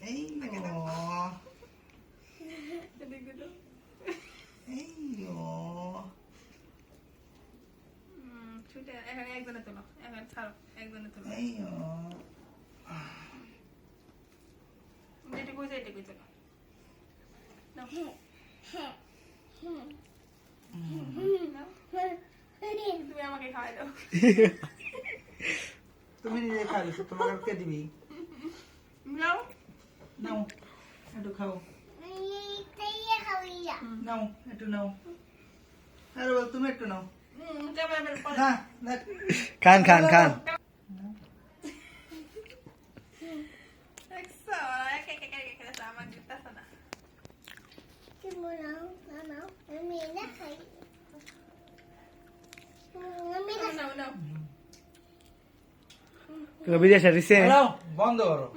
এই ছুটে এখন একজনে তোলো, এখন ছাড়ো, একজনে তোলো। যেটুকু হয়েছে এটুকুই তোলো। নাও। নাও। তুমি আমাকে খাওয়াই দাও। তুমি নিজে খাইছো, তোমার আর কে দিবি? নাও। নাও একটু খাও, নাও একটু নাও। আরে বল তুমি একটু নাও। না না খান খান খান। দেখছো, এক এক এক এক খেলেছে, আমার দিতেছে না। নাও নাও। বিদেশে দিছে। নাও, বন্ধ করো।